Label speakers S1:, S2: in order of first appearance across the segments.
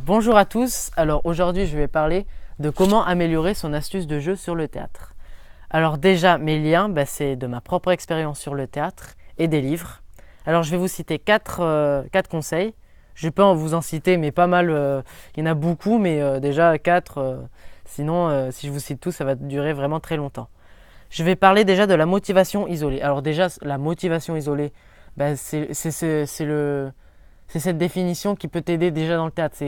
S1: Bonjour à tous, alors aujourd'hui je vais parler de comment améliorer son astuce de jeu sur le théâtre. Alors déjà mes liens, c'est de ma propre expérience sur le théâtre et des livres. Alors je vais vous citer quatre conseils. Je peux vous en citer mais pas mal, il y en a beaucoup mais déjà 4, sinon si je vous cite tout ça va durer vraiment très longtemps. Je vais parler déjà de la motivation isolée. Alors déjà la motivation isolée, c'est cette définition qui peut t'aider déjà dans le théâtre.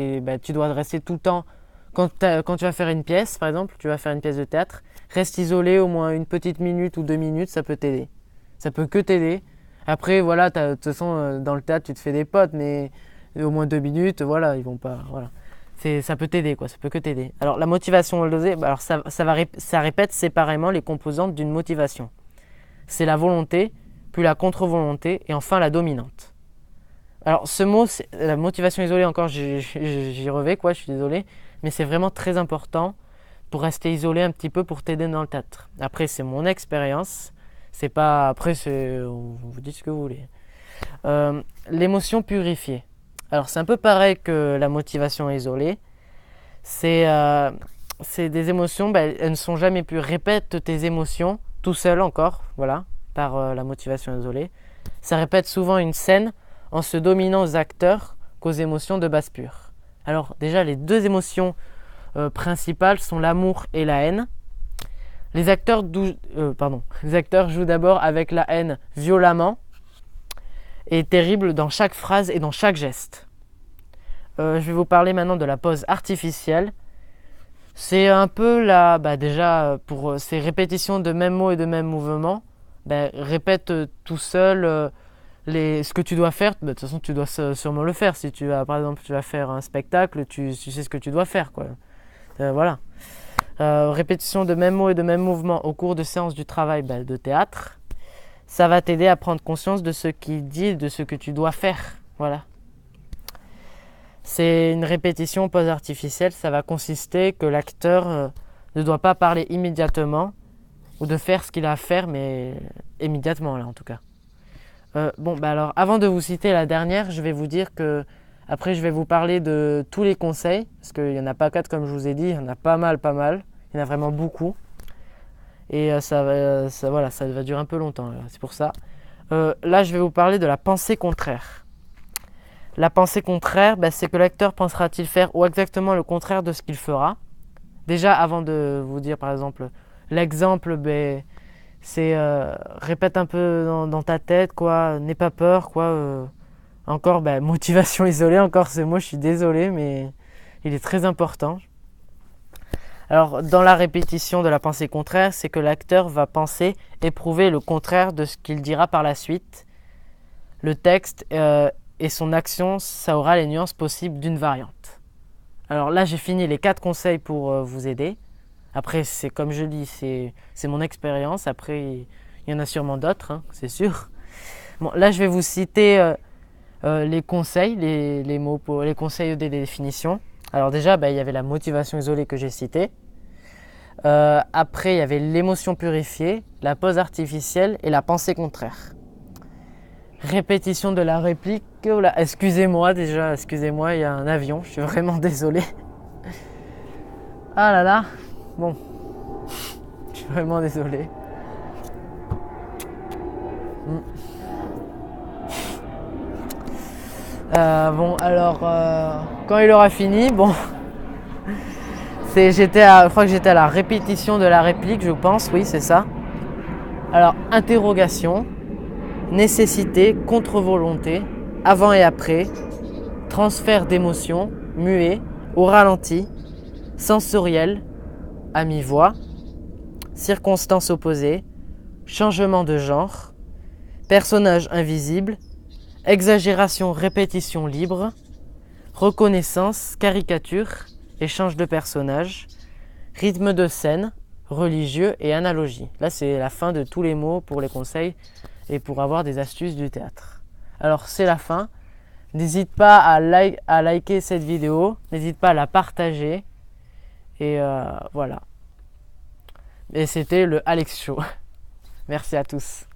S1: Tu dois rester tout le temps, quand tu vas faire une pièce, par exemple, tu vas faire une pièce de théâtre, reste isolé au moins une petite minute ou 2 minutes, ça peut t'aider. Ça peut que t'aider. Après, voilà, de toute façon, dans le théâtre, tu te fais des potes, mais au moins 2 minutes, voilà, ils vont pas. Voilà. Ça peut t'aider, quoi, ça peut que t'aider. Alors, la motivation dosée, alors ça répète séparément les composantes d'une motivation. C'est la volonté, puis la contre-volonté, et enfin la dominante. Alors ce mot, la motivation isolée, encore j'y revais quoi, je suis désolé, mais c'est vraiment très important pour rester isolé un petit peu pour t'aider dans le théâtre. Après c'est mon expérience, c'est pas, après vous dites ce que vous voulez. L'émotion purifiée. Alors c'est un peu pareil que la motivation isolée, c'est des émotions, elles ne sont jamais plus, répète tes émotions tout seul encore, voilà, par la motivation isolée. Ça répète souvent une scène en se dominant aux acteurs qu'aux émotions de base pure. Alors déjà, les deux émotions principales sont l'amour et la haine. Les acteurs jouent d'abord avec la haine violemment et terrible dans chaque phrase et dans chaque geste. Je vais vous parler maintenant de la pose artificielle. C'est un peu déjà pour ces répétitions de mêmes mots et de mêmes mouvements, répète tout seul ce que tu dois faire. De toute façon tu dois sûrement le faire. Si tu vas, par exemple, tu vas faire un spectacle, tu sais ce que tu dois faire, quoi. Voilà. Répétition de mêmes mots et de mêmes mouvements au cours de séances du travail de théâtre, ça va t'aider à prendre conscience de ce qu'il dit, de ce que tu dois faire. Voilà. C'est une répétition pose artificielle, ça va consister que l'acteur ne doit pas parler immédiatement ou de faire ce qu'il a à faire, mais immédiatement là en tout cas. Alors avant de vous citer la dernière, je vais vous dire que après je vais vous parler de tous les conseils, parce qu'il n'y en a pas 4 comme je vous ai dit, il y en a pas mal, il y en a vraiment beaucoup. Et ça va durer un peu longtemps, c'est pour ça. Là je vais vous parler de la pensée contraire. La pensée contraire, c'est que l'acteur pensera-t-il faire ou exactement le contraire de ce qu'il fera. Déjà avant de vous dire par exemple l'exemple, c'est répète un peu dans ta tête, quoi, n'aie pas peur, quoi. Encore motivation isolée, encore ce mot, je suis désolé, mais il est très important. Alors dans la répétition de la pensée contraire, c'est que l'acteur va penser, éprouver le contraire de ce qu'il dira par la suite. Le texte et son action, ça aura les nuances possibles d'une variante. Alors là j'ai fini les 4 conseils pour vous aider. Après, c'est comme je dis, c'est mon expérience. Après, il y en a sûrement d'autres, hein, c'est sûr. Bon, là, je vais vous citer les conseils, les mots pour les conseils des définitions. Alors déjà, il y avait la motivation isolée que j'ai citée. Après, il y avait l'émotion purifiée, la pose artificielle et la pensée contraire. Répétition de la réplique. Oh là, excusez-moi, il y a un avion, je suis vraiment désolé. Ah là là. Bon, je suis vraiment désolé. Quand il aura fini, je crois que j'étais à la répétition de la réplique, je pense, oui, c'est ça. Alors, interrogation, nécessité, contre-volonté, avant et après, transfert d'émotion, muet, au ralenti, sensoriel, à mi-voix, circonstances opposées, changement de genre, personnage invisible, exagération, répétition libre, reconnaissance, caricature, échange de personnages, rythme de scène, religieux et analogie. Là, c'est la fin de tous les mots pour les conseils et pour avoir des astuces du théâtre. Alors, c'est la fin. N'hésite pas à liker cette vidéo, n'hésite pas à la partager. Et voilà. Et c'était le Alex Show. Merci à tous.